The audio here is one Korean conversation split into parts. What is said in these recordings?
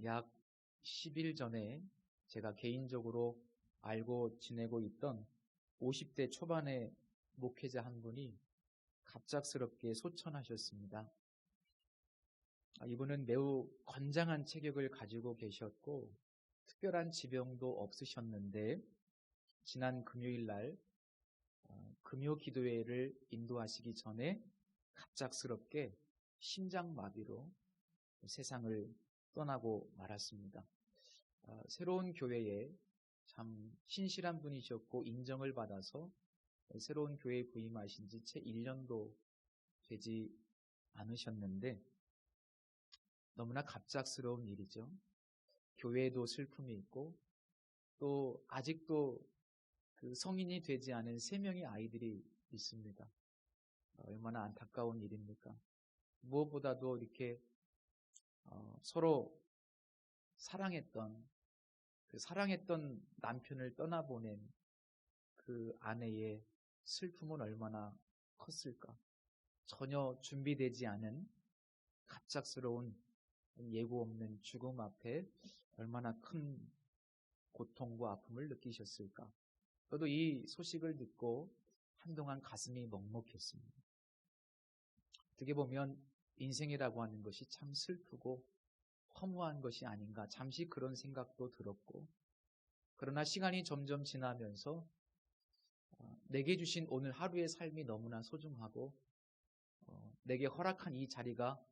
약 10일 전에 제가 개인적으로 알고 지내고 있던 50대 초반의 목회자 한 분이 갑작스럽게 소천하셨습니다. 이분은 매우 건장한 체격을 가지고 계셨고 특별한 지병도 없으셨는데 지난 금요일 날 금요 기도회를 인도하시기 전에 갑작스럽게 심장마비로 세상을 떠나고 말았습니다. 새로운 교회에 참 신실한 분이셨고 인정을 받아서 새로운 교회에 부임하신 지 채 1년도 되지 않으셨는데 너무나 갑작스러운 일이죠. 교회에도 슬픔이 있고 또 아직도 그 성인이 되지 않은 3명의 아이들이 있습니다. 얼마나 안타까운 일입니까? 무엇보다도 이렇게 서로 사랑했던 남편을 떠나보낸 그 아내의 슬픔은 얼마나 컸을까? 전혀 준비되지 않은 갑작스러운 예고 없는 죽음 앞에 얼마나 큰 고통과 아픔을 느끼셨을까? 저도 이 소식을 듣고 한동안 가슴이 먹먹했습니다. 어떻게 보면 인생이라고 하는 것이 참 슬프고 허무한 것이 아닌가 잠시 그런 생각도 들었고, 그러나 시간이 점점 지나면서 내게 주신 오늘 하루의 삶이 너무나 소중하고 내게 허락한 이 자리가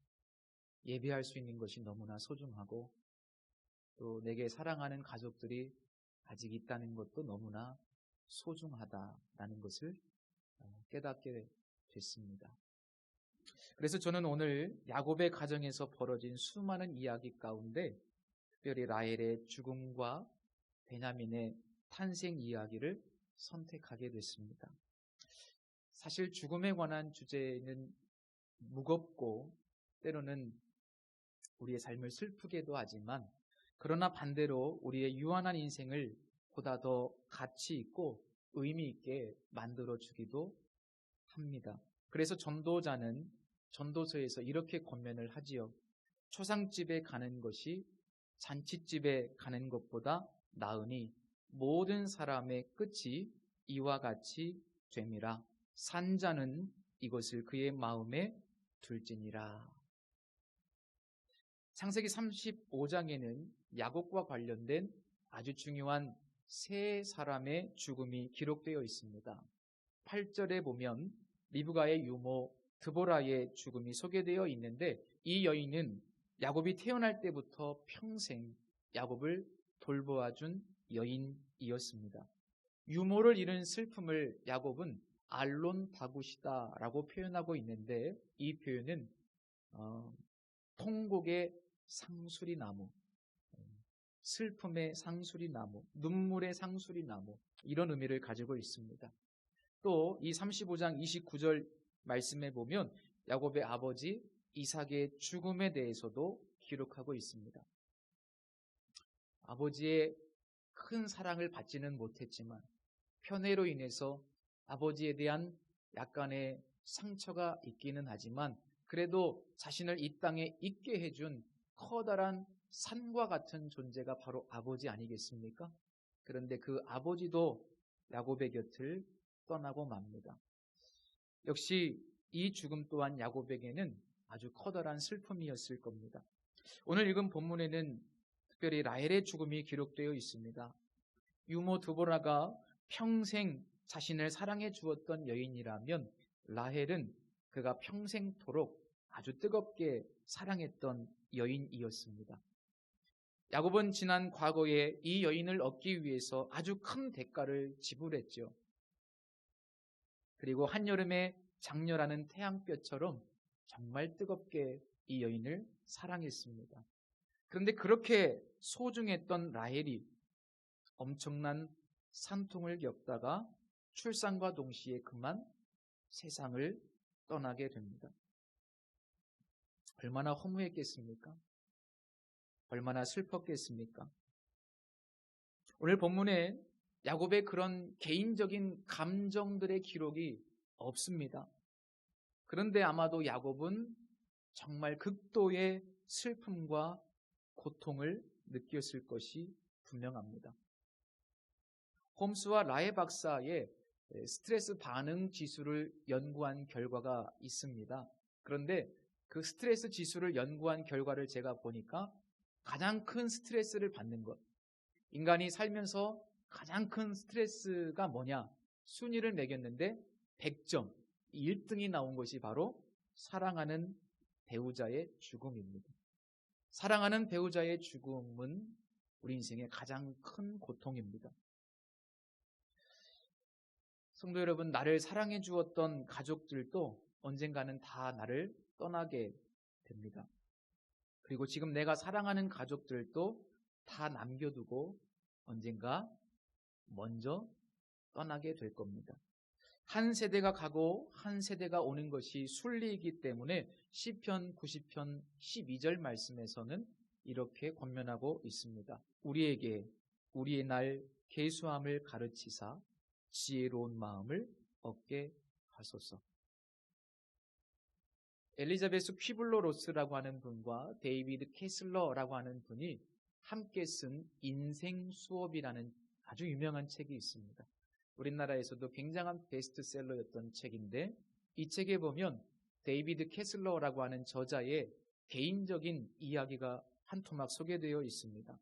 예배할 수 있는 것이 너무나 소중하고 또 내게 사랑하는 가족들이 아직 있다는 것도 너무나 소중하다라는 것을 깨닫게 됐습니다. 그래서 저는 오늘 야곱의 가정에서 벌어진 수많은 이야기 가운데 특별히 라헬의 죽음과 베냐민의 탄생 이야기를 선택하게 됐습니다. 사실 죽음에 관한 주제는 무겁고 때로는 우리의 삶을 슬프게도 하지만, 그러나 반대로 우리의 유한한 인생을 보다 더 가치 있고 의미 있게 만들어주기도 합니다. 그래서 전도자는 전도서에서 이렇게 권면을 하지요. 초상집에 가는 것이 잔치집에 가는 것보다 나으니 모든 사람의 끝이 이와 같이 됨이라. 산자는 이것을 그의 마음에 둘지니라. 창세기 35장에는 야곱과 관련된 아주 중요한 3사람의 죽음이 기록되어 있습니다. 8절에 보면 리브가의 유모 드보라의 죽음이 소개되어 있는데, 이 여인은 야곱이 태어날 때부터 평생 야곱을 돌보아준 여인이었습니다. 유모를 잃은 슬픔을 야곱은 알론 바굿이다라고 표현하고 있는데, 이 표현은 통곡의 상수리나무, 슬픔의 상수리나무, 눈물의 상수리나무, 이런 의미를 가지고 있습니다. 또 이 35장 29절 말씀에 보면 야곱의 아버지 이삭의 죽음에 대해서도 기록하고 있습니다. 아버지의 큰 사랑을 받지는 못했지만 편애로 인해서 아버지에 대한 약간의 상처가 있기는 하지만 그래도 자신을 이 땅에 있게 해준 커다란 산과 같은 존재가 바로 아버지 아니겠습니까? 그런데 그 아버지도 야곱의 곁을 떠나고 맙니다. 역시 이 죽음 또한 야곱에게는 아주 커다란 슬픔이었을 겁니다. 오늘 읽은 본문에는 특별히 라헬의 죽음이 기록되어 있습니다. 유모 드보라가 평생 자신을 사랑해 주었던 여인이라면 라헬은 그가 평생토록 아주 뜨겁게 사랑했던 여인이었습니다. 야곱은 지난 과거에 이 여인을 얻기 위해서 아주 큰 대가를 지불했죠. 그리고 한여름에 장렬하는 태양볕처럼 정말 뜨겁게 이 여인을 사랑했습니다. 그런데 그렇게 소중했던 라헬이 엄청난 산통을 겪다가 출산과 동시에 그만 세상을 떠나게 됩니다. 얼마나 허무했겠습니까? 얼마나 슬펐겠습니까? 오늘 본문에 야곱의 그런 개인적인 감정들의 기록이 없습니다. 그런데 아마도 야곱은 정말 극도의 슬픔과 고통을 느꼈을 것이 분명합니다. 홈스와 라해 박사의 스트레스 반응 지수를 연구한 결과가 있습니다. 그런데 그 스트레스 지수를 연구한 결과를 제가 보니까 가장 큰 스트레스를 받는 것, 인간이 살면서 가장 큰 스트레스가 뭐냐? 순위를 매겼는데 100점, 1등이 나온 것이 바로 사랑하는 배우자의 죽음입니다. 사랑하는 배우자의 죽음은 우리 인생의 가장 큰 고통입니다. 성도 여러분, 나를 사랑해 주었던 가족들도 언젠가는 다 나를 떠나게 됩니다. 그리고 지금 내가 사랑하는 가족들도 다 남겨두고 언젠가 먼저 떠나게 될 겁니다. 한 세대가 가고 한 세대가 오는 것이 순리이기 때문에 시편 90편 12절 말씀에서는 이렇게 권면하고 있습니다. 우리에게 우리의 날 계수함을 가르치사 지혜로운 마음을 얻게 하소서. 엘리자베스 퀴블러 로스라고 하는 분과 데이비드 캐슬러라고 하는 분이 함께 쓴 인생 수업이라는 아주 유명한 책이 있습니다. 우리나라에서도 굉장한 베스트셀러였던 책인데, 이 책에 보면 데이비드 캐슬러라고 하는 저자의 개인적인 이야기가 한 토막 소개되어 있습니다.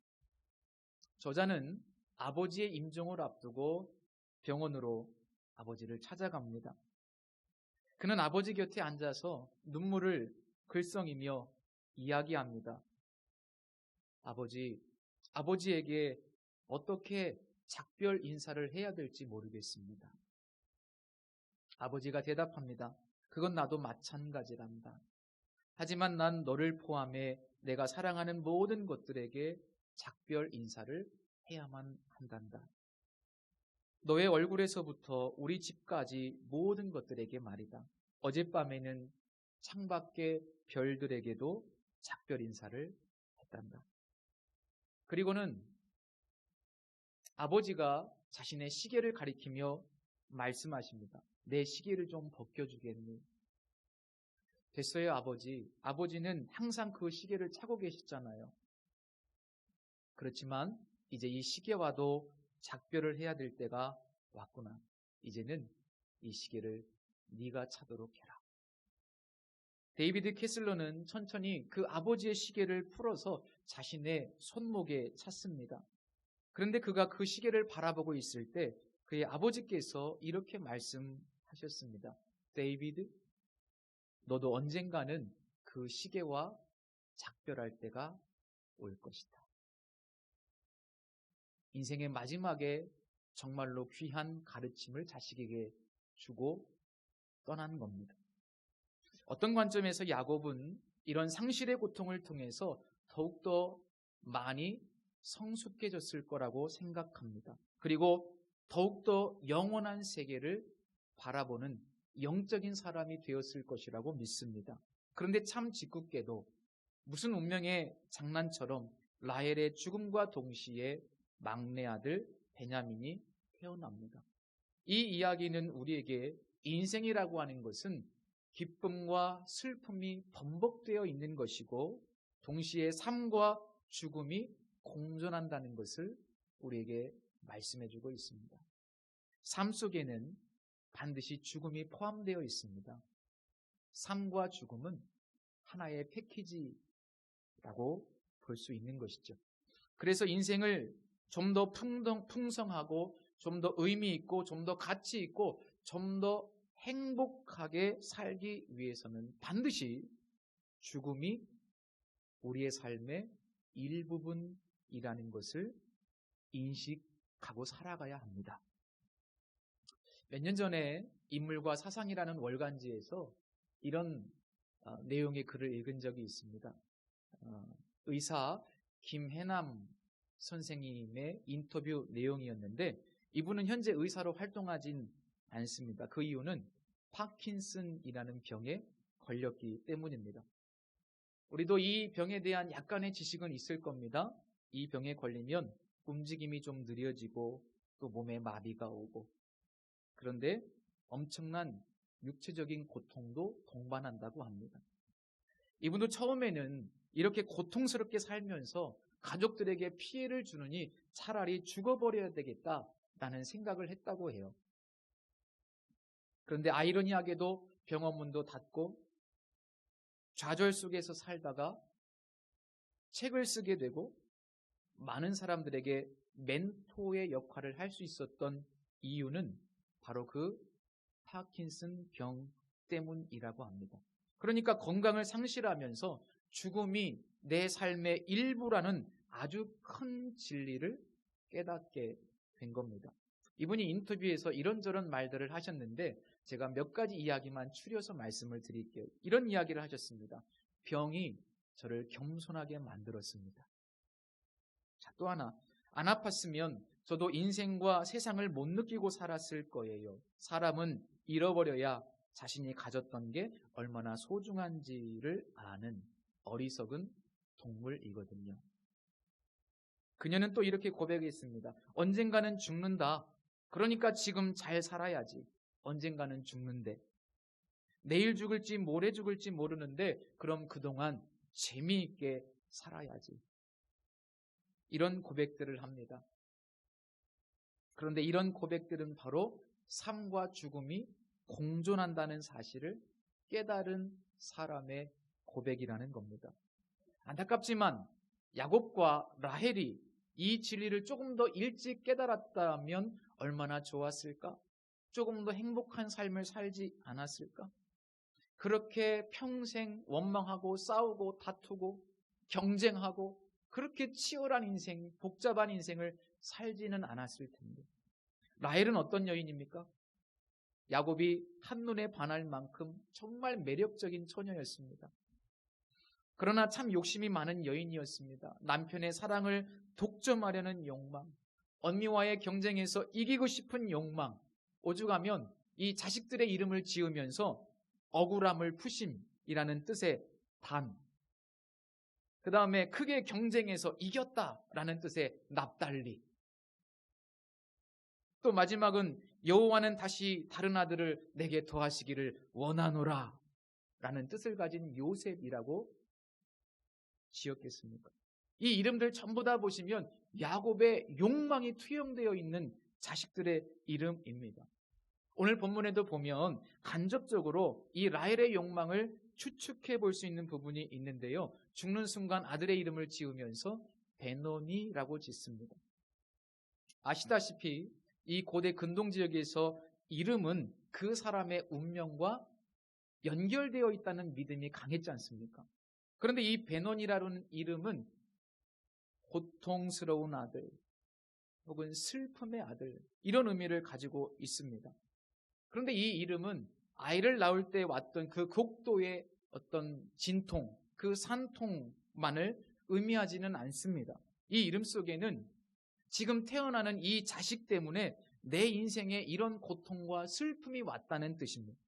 저자는 아버지의 임종을 앞두고 병원으로 아버지를 찾아갑니다. 그는 아버지 곁에 앉아서 눈물을 글썽이며 이야기합니다. 아버지에게 어떻게 작별 인사를 해야 될지 모르겠습니다. 아버지가 대답합니다. 그건 나도 마찬가지란다. 하지만 난 너를 포함해 내가 사랑하는 모든 것들에게 작별 인사를 해야만 한단다. 너의 얼굴에서부터 우리 집까지 모든 것들에게 말이다. 어젯밤에는 창밖의 별들에게도 작별 인사를 했단다. 그리고는 아버지가 자신의 시계를 가리키며 말씀하십니다. 내 시계를 좀 벗겨주겠니? 됐어요, 아버지. 아버지는 항상 그 시계를 차고 계시잖아요. 그렇지만 이제 이 시계와도 작별을 해야 될 때가 왔구나. 이제는 이 시계를 네가 차도록 해라. 데이비드 캐슬러는 천천히 그 아버지의 시계를 풀어서 자신의 손목에 찼습니다. 그런데 그가 그 시계를 바라보고 있을 때 그의 아버지께서 이렇게 말씀하셨습니다. 데이비드, 너도 언젠가는 그 시계와 작별할 때가 올 것이다. 인생의 마지막에 정말로 귀한 가르침을 자식에게 주고 떠난 겁니다. 어떤 관점에서 야곱은 이런 상실의 고통을 통해서 더욱더 많이 성숙해졌을 거라고 생각합니다. 그리고 더욱더 영원한 세계를 바라보는 영적인 사람이 되었을 것이라고 믿습니다. 그런데 참 짓궂게도 무슨 운명의 장난처럼 라헬의 죽음과 동시에 막내 아들 베냐민이 태어납니다. 이 이야기는 우리에게 인생이라고 하는 것은 기쁨과 슬픔이 번복되어 있는 것이고 동시에 삶과 죽음이 공존한다는 것을 우리에게 말씀해주고 있습니다. 삶 속에는 반드시 죽음이 포함되어 있습니다. 삶과 죽음은 하나의 패키지라고 볼 수 있는 것이죠. 그래서 인생을 좀 더 풍성하고 좀 더 의미 있고 좀 더 가치 있고 좀 더 행복하게 살기 위해서는 반드시 죽음이 우리의 삶의 일부분이라는 것을 인식하고 살아가야 합니다. 몇 년 전에 인물과 사상이라는 월간지에서 이런 내용의 글을 읽은 적이 있습니다. 의사 김해남 선생님의 인터뷰 내용이었는데 이분은 현재 의사로 활동하진 않습니다. 그 이유는 파킨슨이라는 병에 걸렸기 때문입니다. 우리도 이 병에 대한 약간의 지식은 있을 겁니다. 이 병에 걸리면 움직임이 좀 느려지고 또 몸에 마비가 오고 그런데 엄청난 육체적인 고통도 동반한다고 합니다. 이분도 처음에는 이렇게 고통스럽게 살면서 가족들에게 피해를 주느니 차라리 죽어버려야 되겠다라는 생각을 했다고 해요. 그런데 아이러니하게도 병원문도 닫고 좌절 속에서 살다가 책을 쓰게 되고 많은 사람들에게 멘토의 역할을 할 수 있었던 이유는 바로 그 파킨슨 병 때문이라고 합니다. 그러니까 건강을 상실하면서 죽음이 내 삶의 일부라는 아주 큰 진리를 깨닫게 된 겁니다. 이분이 인터뷰에서 이런저런 말들을 하셨는데 제가 몇 가지 이야기만 추려서 말씀을 드릴게요. 이런 이야기를 하셨습니다. 병이 저를 겸손하게 만들었습니다. 자, 또 하나, 안 아팠으면 저도 인생과 세상을 못 느끼고 살았을 거예요. 사람은 잃어버려야 자신이 가졌던 게 얼마나 소중한지를 아는 어리석은 동물이거든요. 그녀는 또 이렇게 고백했습니다. 언젠가는 죽는다. 그러니까 지금 잘 살아야지. 언젠가는 죽는데. 내일 죽을지 모레 죽을지 모르는데 그럼 그동안 재미있게 살아야지. 이런 고백들을 합니다. 그런데 이런 고백들은 바로 삶과 죽음이 공존한다는 사실을 깨달은 사람의 고백이라는 겁니다. 안타깝지만 야곱과 라헬이 이 진리를 조금 더 일찍 깨달았다면 얼마나 좋았을까? 조금 더 행복한 삶을 살지 않았을까? 그렇게 평생 원망하고 싸우고 다투고 경쟁하고 그렇게 치열한 인생, 복잡한 인생을 살지는 않았을 텐데. 라헬은 어떤 여인입니까? 야곱이 한눈에 반할 만큼 정말 매력적인 처녀였습니다. 그러나 참 욕심이 많은 여인이었습니다. 남편의 사랑을 독점하려는 욕망, 언니와의 경쟁에서 이기고 싶은 욕망, 오죽하면 이 자식들의 이름을 지으면서 억울함을 푸심이라는 뜻의 단, 그 다음에 크게 경쟁해서 이겼다라는 뜻의 납달리, 또 마지막은 여호와는 다시 다른 아들을 내게 더하시기를 원하노라 라는 뜻을 가진 요셉이라고 지었겠습니까? 이 이름들 전부 다 보시면 야곱의 욕망이 투영되어 있는 자식들의 이름입니다. 오늘 본문에도 보면 간접적으로 이 라헬의 욕망을 추측해 볼 수 있는 부분이 있는데요. 죽는 순간 아들의 이름을 지으면서 베노니라고 짓습니다. 아시다시피 이 고대 근동 지역에서 이름은 그 사람의 운명과 연결되어 있다는 믿음이 강했지 않습니까? 그런데 이 베논이라는 이름은 고통스러운 아들 혹은 슬픔의 아들, 이런 의미를 가지고 있습니다. 그런데 이 이름은 아이를 낳을 때 왔던 그 극도의 어떤 진통, 그 산통만을 의미하지는 않습니다. 이 이름 속에는 지금 태어나는 이 자식 때문에 내 인생에 이런 고통과 슬픔이 왔다는 뜻입니다.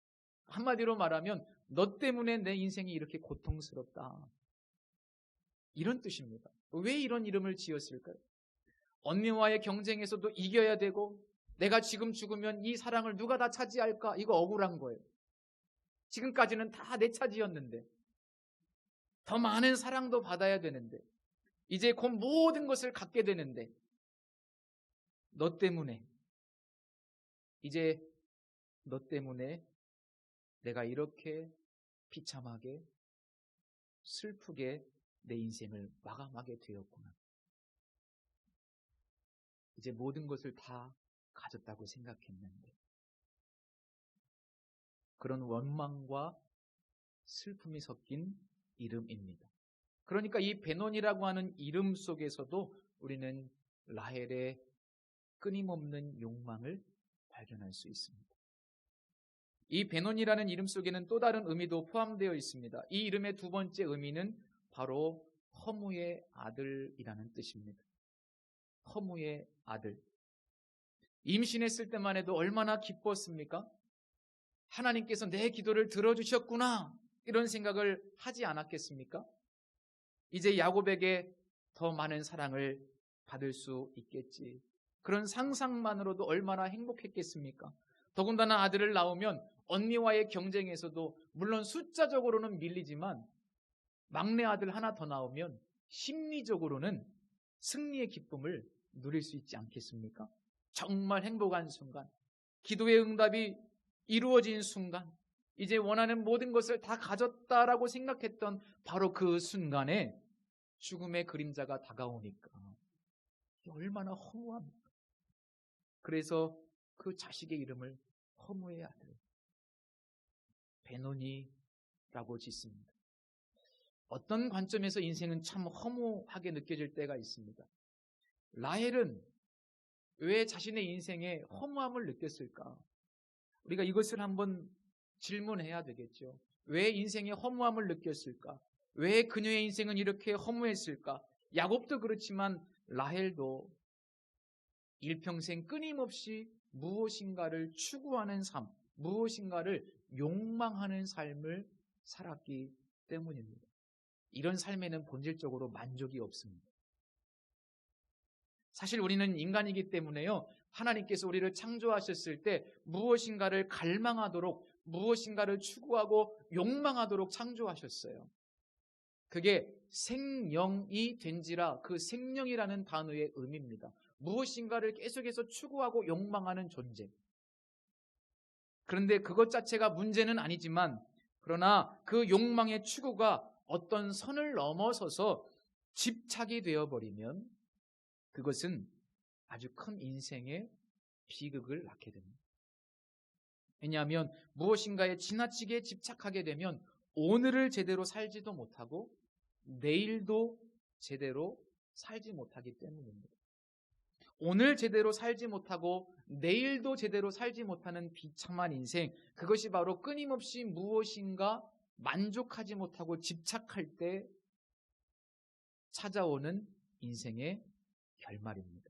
한마디로 말하면 너 때문에 내 인생이 이렇게 고통스럽다, 이런 뜻입니다. 왜 이런 이름을 지었을까요? 언니와의 경쟁에서도 이겨야 되고 내가 지금 죽으면 이 사랑을 누가 다 차지할까? 이거 억울한 거예요. 지금까지는 다 내 차지였는데, 더 많은 사랑도 받아야 되는데, 이제 곧 모든 것을 갖게 되는데, 너 때문에, 이제 너 때문에 내가 이렇게 비참하게 슬프게 내 인생을 마감하게 되었구나. 이제 모든 것을 다 가졌다고 생각했는데, 그런 원망과 슬픔이 섞인 이름입니다. 그러니까 이 베논이라고 하는 이름 속에서도 우리는 라헬의 끊임없는 욕망을 발견할 수 있습니다. 이 베논이라는 이름 속에는 또 다른 의미도 포함되어 있습니다. 이 이름의 두 번째 의미는 바로 허무의 아들이라는 뜻입니다. 허무의 아들. 임신했을 때만 해도 얼마나 기뻤습니까? 하나님께서 내 기도를 들어주셨구나, 이런 생각을 하지 않았겠습니까? 이제 야곱에게 더 많은 사랑을 받을 수 있겠지, 그런 상상만으로도 얼마나 행복했겠습니까? 더군다나 아들을 낳으면 언니와의 경쟁에서도 물론 숫자적으로는 밀리지만 막내 아들 하나 더 나오면 심리적으로는 승리의 기쁨을 누릴 수 있지 않겠습니까? 정말 행복한 순간, 기도의 응답이 이루어진 순간, 이제 원하는 모든 것을 다 가졌다라고 생각했던 바로 그 순간에 죽음의 그림자가 다가오니까 얼마나 허무합니까? 그래서 그 자식의 이름을 허무의 아들 베노니라고 짓습니다. 어떤 관점에서 인생은 참 허무하게 느껴질 때가 있습니다. 라헬은 왜 자신의 인생에 허무함을 느꼈을까? 우리가 이것을 한번 질문해야 되겠죠. 왜 인생에 허무함을 느꼈을까? 왜 그녀의 인생은 이렇게 허무했을까? 야곱도 그렇지만 라헬도 일평생 끊임없이 무엇인가를 추구하는 삶, 무엇인가를 욕망하는 삶을 살았기 때문입니다. 이런 삶에는 본질적으로 만족이 없습니다. 사실 우리는 인간이기 때문에요, 하나님께서 우리를 창조하셨을 때 무엇인가를 갈망하도록, 무엇인가를 추구하고 욕망하도록 창조하셨어요. 그게 생명이 된지라, 그 생명이라는 단어의 의미입니다. 무엇인가를 계속해서 추구하고 욕망하는 존재. 그런데 그것 자체가 문제는 아니지만, 그러나 그 욕망의 추구가 어떤 선을 넘어서서 집착이 되어버리면 그것은 아주 큰 인생의 비극을 낳게 됩니다. 왜냐하면 무엇인가에 지나치게 집착하게 되면 오늘을 제대로 살지도 못하고 내일도 제대로 살지 못하기 때문입니다. 오늘 제대로 살지 못하고 내일도 제대로 살지 못하는 비참한 인생, 그것이 바로 끊임없이 무엇인가 만족하지 못하고 집착할 때 찾아오는 인생의 결말입니다.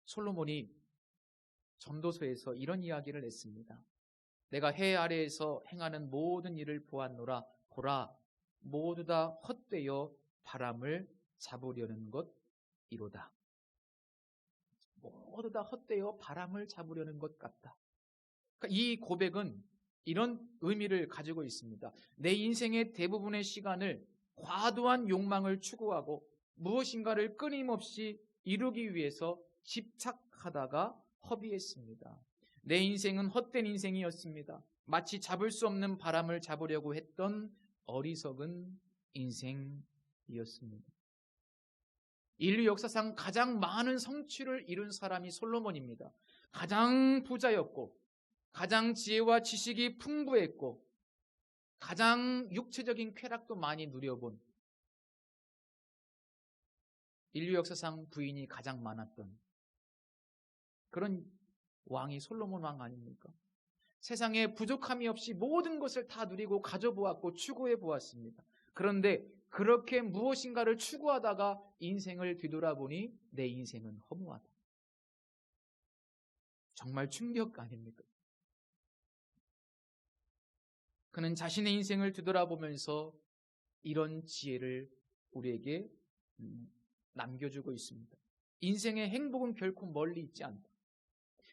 솔로몬이 전도서에서 이런 이야기를 했습니다. 내가 해 아래에서 행하는 모든 일을 보았노라. 보라, 모두 다 헛되어 바람을 잡으려는 것이로다. 모두 다 헛되어 바람을 잡으려는 것 같다. 그러니까 이 고백은 이런 의미를 가지고 있습니다. 내 인생의 대부분의 시간을 과도한 욕망을 추구하고 무엇인가를 끊임없이 이루기 위해서 집착하다가 허비했습니다. 내 인생은 헛된 인생이었습니다. 마치 잡을 수 없는 바람을 잡으려고 했던 어리석은 인생이었습니다. 인류 역사상 가장 많은 성취를 이룬 사람이 솔로몬입니다. 가장 부자였고, 가장 지혜와 지식이 풍부했고, 가장 육체적인 쾌락도 많이 누려본, 인류 역사상 부인이 가장 많았던 그런 왕이 솔로몬 왕 아닙니까? 세상에 부족함이 없이 모든 것을 다 누리고 가져보았고 추구해 보았습니다. 그런데 그렇게 무엇인가를 추구하다가 인생을 뒤돌아보니 내 인생은 허무하다. 정말 충격 아닙니까? 그는 자신의 인생을 뒤돌아보면서 이런 지혜를 우리에게 남겨주고 있습니다. 인생의 행복은 결코 멀리 있지 않다.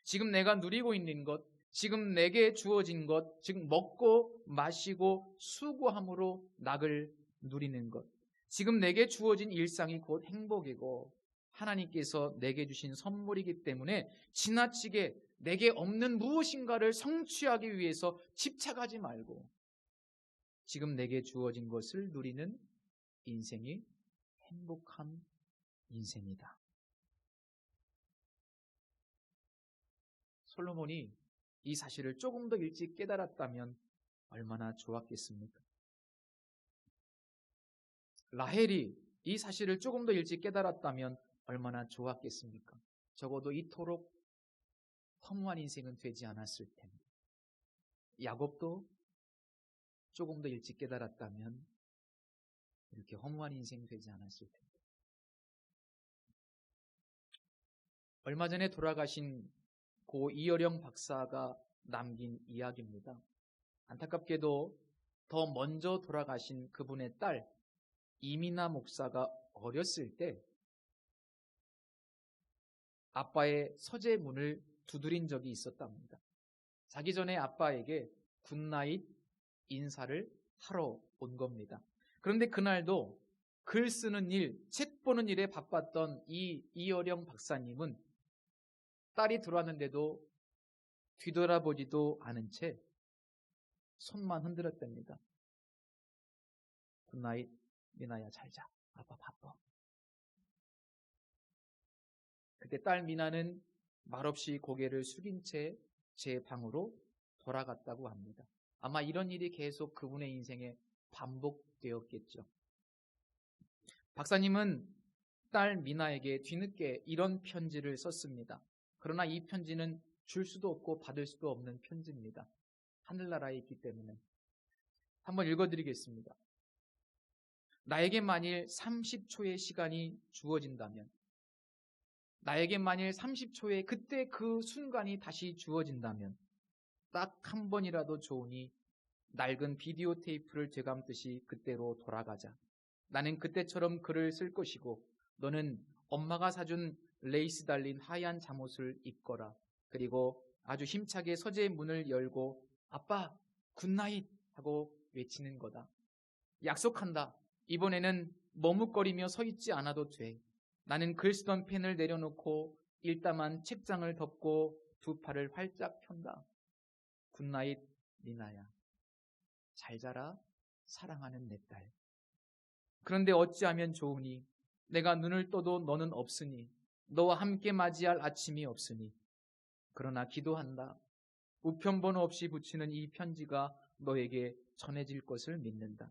지금 내가 누리고 있는 것, 지금 내게 주어진 것, 즉 먹고 마시고 수고함으로 낙을 누리는 것, 지금 내게 주어진 일상이 곧 행복이고 하나님께서 내게 주신 선물이기 때문에 지나치게 내게 없는 무엇인가를 성취하기 위해서 집착하지 말고 지금 내게 주어진 것을 누리는 인생이 행복한 인생이다. 솔로몬이 이 사실을 조금 더 일찍 깨달았다면 얼마나 좋았겠습니까? 라헬이 이 사실을 조금 더 일찍 깨달았다면 얼마나 좋았겠습니까? 적어도 이토록 허무한 인생은 되지 않았을 텐데. 야곱도 조금 더 일찍 깨달았다면 이렇게 허무한 인생이 되지 않았을 텐데. 얼마 전에 돌아가신 고 이어령 박사가 남긴 이야기입니다. 안타깝게도 더 먼저 돌아가신 그분의 딸 이미나 목사가 어렸을 때 아빠의 서재문을 두드린 적이 있었답니다. 자기 전에 아빠에게 굿나잇, 인사를 하러 온 겁니다. 그런데 그날도 글 쓰는 일, 책 보는 일에 바빴던 이어령 박사님은 딸이 들어왔는데도 뒤돌아보지도 않은 채 손만 흔들었답니다. 굿나잇, 미나야 잘 자. 아빠 바빠. 그때 딸 미나는 말없이 고개를 숙인 채 제 방으로 돌아갔다고 합니다. 아마 이런 일이 계속 그분의 인생에 반복되었겠죠. 박사님은 딸 미나에게 뒤늦게 이런 편지를 썼습니다. 그러나 이 편지는 줄 수도 없고 받을 수도 없는 편지입니다. 하늘나라에 있기 때문에. 한번 읽어드리겠습니다. 나에게 만일 30초의 시간이 주어진다면, 나에게 만일 30초의 그때 그 순간이 다시 주어진다면 딱 한 번이라도 좋으니 낡은 비디오 테이프를 되감듯이 그때로 돌아가자. 나는 그때처럼 글을 쓸 것이고 너는 엄마가 사준 레이스 달린 하얀 잠옷을 입거라. 그리고 아주 힘차게 서재의 문을 열고 아빠 굿나잇 하고 외치는 거다. 약속한다. 이번에는 머뭇거리며 서 있지 않아도 돼. 나는 글 쓰던 펜을 내려놓고 일담한 책장을 덮고 두 팔을 활짝 편다. 굿나잇 미나야. 잘 자라 사랑하는 내 딸. 그런데 어찌하면 좋으니 내가 눈을 떠도 너는 없으니 너와 함께 맞이할 아침이 없으니 그러나 기도한다. 우편번호 없이 붙이는 이 편지가 너에게 전해질 것을 믿는다.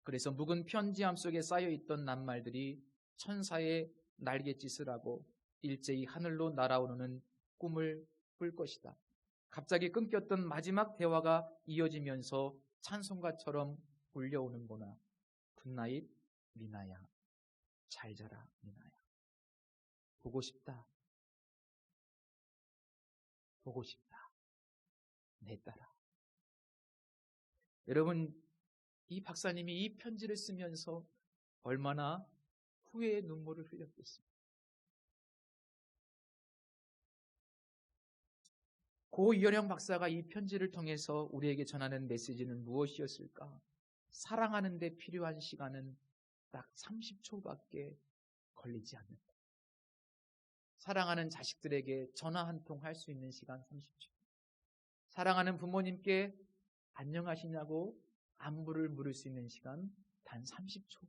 그래서 묵은 편지함 속에 쌓여있던 낱말들이 천사의 날갯짓을 하고 일제히 하늘로 날아오르는 꿈을 꿀 것이다. 갑자기 끊겼던 마지막 대화가 이어지면서 찬송가처럼 울려오는구나. 굿나잇 미나야. 잘 자라 미나야. 보고 싶다. 보고 싶다. 내 딸아. 여러분, 이 박사님이 이 편지를 쓰면서 얼마나 후회의 눈물을 흘렸겠습니까? 고 이어령 박사가 이 편지를 통해서 우리에게 전하는 메시지는 무엇이었을까? 사랑하는 데 필요한 시간은 딱 30초밖에 걸리지 않는다. 사랑하는 자식들에게 전화 한 통 할 수 있는 시간 30초. 사랑하는 부모님께 안녕하시냐고 안부를 물을 수 있는 시간 단 30초.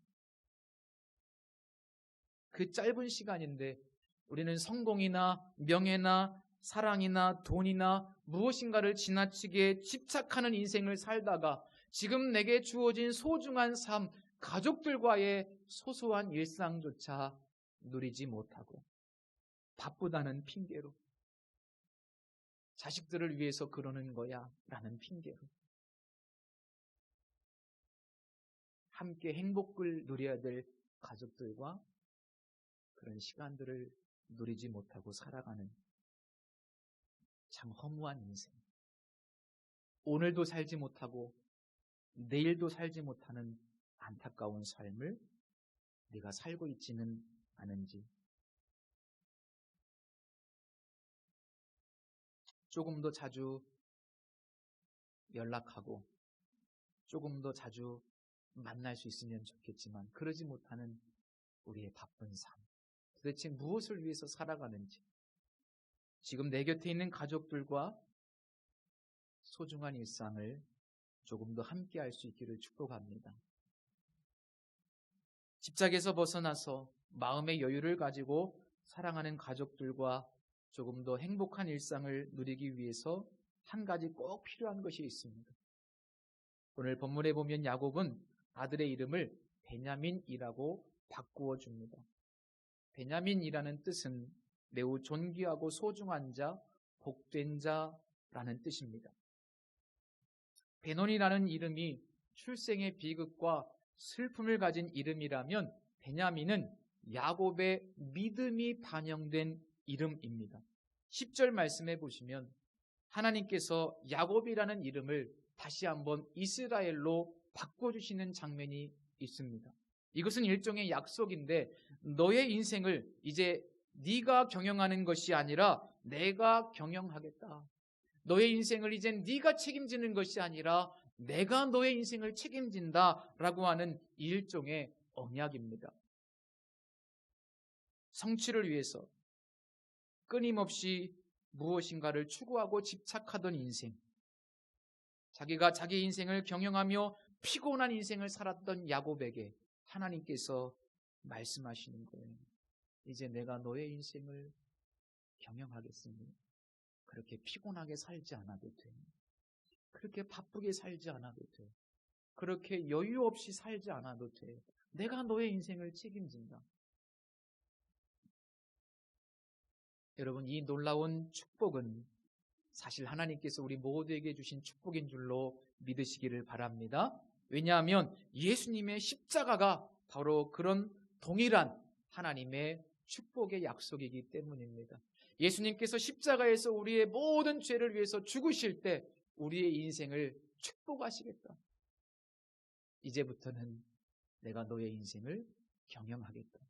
그 짧은 시간인데 우리는 성공이나 명예나 사랑이나 돈이나 무엇인가를 지나치게 집착하는 인생을 살다가 지금 내게 주어진 소중한 삶, 가족들과의 소소한 일상조차 누리지 못하고 바쁘다는 핑계로 자식들을 위해서 그러는 거야 라는 핑계로 함께 행복을 누려야 될 가족들과 그런 시간들을 누리지 못하고 살아가는 참 허무한 인생. 오늘도 살지 못하고 내일도 살지 못하는 안타까운 삶을 우리가 살고 있지는 않은지 조금 더 자주 연락하고 조금 더 자주 만날 수 있으면 좋겠지만 그러지 못하는 우리의 바쁜 삶. 도대체 무엇을 위해서 살아가는지 지금 내 곁에 있는 가족들과 소중한 일상을 조금 더 함께 할 수 있기를 축복합니다. 집착에서 벗어나서 마음의 여유를 가지고 사랑하는 가족들과 조금 더 행복한 일상을 누리기 위해서 한 가지 꼭 필요한 것이 있습니다. 오늘 본문에 보면 야곱은 아들의 이름을 베냐민이라고 바꾸어 줍니다. 베냐민이라는 뜻은 매우 존귀하고 소중한 자, 복된 자라는 뜻입니다. 베논이라는 이름이 출생의 비극과 슬픔을 가진 이름이라면 베냐민은 야곱의 믿음이 반영된 이름입니다. 10절 말씀해 보시면 하나님께서 야곱이라는 이름을 다시 한번 이스라엘로 바꿔주시는 장면이 있습니다. 이것은 일종의 약속인데 너의 인생을 이제 네가 경영하는 것이 아니라 내가 경영하겠다. 너의 인생을 이젠 네가 책임지는 것이 아니라 내가 너의 인생을 책임진다라고 하는 일종의 언약입니다. 성취를 위해서 끊임없이 무엇인가를 추구하고 집착하던 인생, 자기가 자기 인생을 경영하며 피곤한 인생을 살았던 야곱에게 하나님께서 말씀하시는 거예요. 이제 내가 너의 인생을 경영하겠으니 그렇게 피곤하게 살지 않아도 돼. 그렇게 바쁘게 살지 않아도 돼. 그렇게 여유 없이 살지 않아도 돼. 내가 너의 인생을 책임진다. 여러분, 이 놀라운 축복은 사실 하나님께서 우리 모두에게 주신 축복인 줄로 믿으시기를 바랍니다. 왜냐하면 예수님의 십자가가 바로 그런 동일한 하나님의 축복의 약속이기 때문입니다. 예수님께서 십자가에서 우리의 모든 죄를 위해서 죽으실 때 우리의 인생을 축복하시겠다. 이제부터는 내가 너의 인생을 경영하겠다.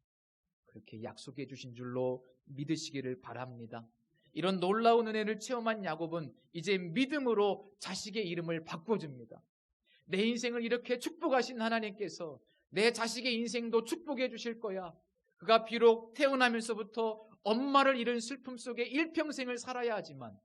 그렇게 약속해 주신 줄로 믿으시기를 바랍니다. 이런 놀라운 은혜를 체험한 야곱은 이제 믿음으로 자식의 이름을 바꿔줍니다. 내 인생을 이렇게 축복하신 하나님께서 내 자식의 인생도 축복해 주실 거야. 그가 비록 태어나면서부터 엄마를 잃은 슬픔 속에 일평생을 살아야 하지만,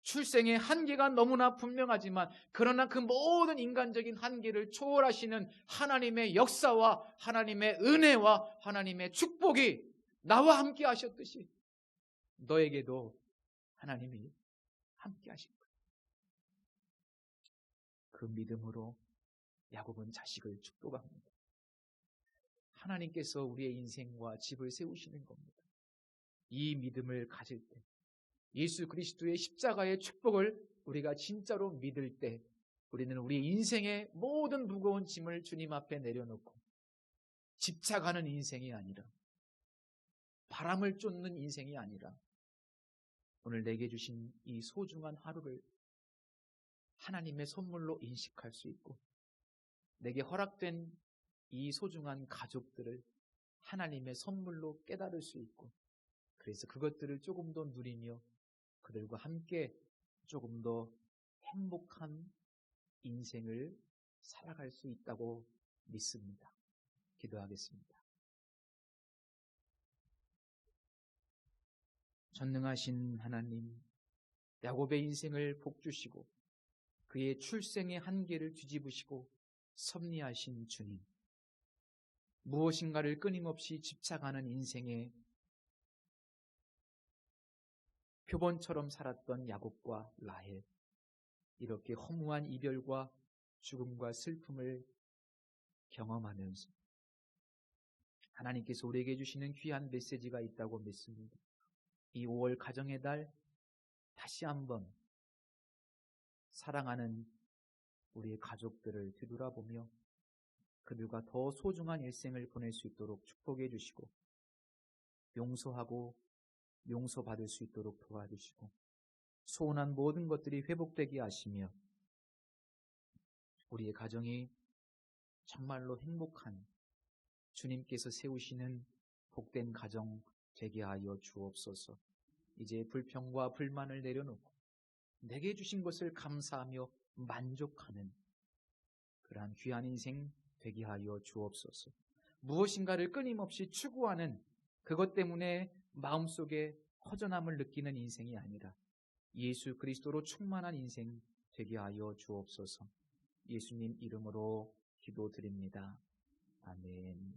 출생의 한계가 너무나 분명하지만, 그러나 그 모든 인간적인 한계를 초월하시는 하나님의 역사와 하나님의 은혜와 하나님의 축복이 나와 함께 하셨듯이 너에게도 하나님이 함께 하실 거예요. 그 믿음으로 야곱은 자식을 축복합니다. 하나님께서 우리의 인생과 집을 세우시는 겁니다. 이 믿음을 가질 때, 예수 그리스도의 십자가의 축복을 우리가 진짜로 믿을 때, 우리는 우리 인생의 모든 무거운 짐을 주님 앞에 내려놓고 집착하는 인생이 아니라, 바람을 쫓는 인생이 아니라, 오늘 내게 주신 이 소중한 하루를 하나님의 선물로 인식할 수 있고, 내게 허락된 이 소중한 가족들을 하나님의 선물로 깨달을 수 있고, 그래서 그것들을 조금 더 누리며 그들과 함께 조금 더 행복한 인생을 살아갈 수 있다고 믿습니다. 기도하겠습니다. 전능하신 하나님, 야곱의 인생을 복주시고 그의 출생의 한계를 뒤집으시고 섭리하신 주님, 무엇인가를 끊임없이 집착하는 인생에 표본처럼 살았던 야곱과 라헬, 이렇게 허무한 이별과 죽음과 슬픔을 경험하면서 하나님께서 우리에게 주시는 귀한 메시지가 있다고 믿습니다. 이 5월 가정의 달, 다시 한번 사랑하는 우리의 가족들을 뒤돌아보며 그들과 더 소중한 일생을 보낼 수 있도록 축복해 주시고, 용서하고 용서받을 수 있도록 도와주시고, 소원한 모든 것들이 회복되게 하시며 우리의 가정이 정말로 행복한 주님께서 세우시는 복된 가정 되게 하여 주옵소서. 이제 불평과 불만을 내려놓고 내게 주신 것을 감사하며 만족하는 그러한 귀한 인생 되게 하여 주옵소서. 무엇인가를 끊임없이 추구하는 그것 때문에 마음속에 허전함을 느끼는 인생이 아니라 예수 그리스도로 충만한 인생 되게 하여 주옵소서. 예수님 이름으로 기도드립니다. 아멘.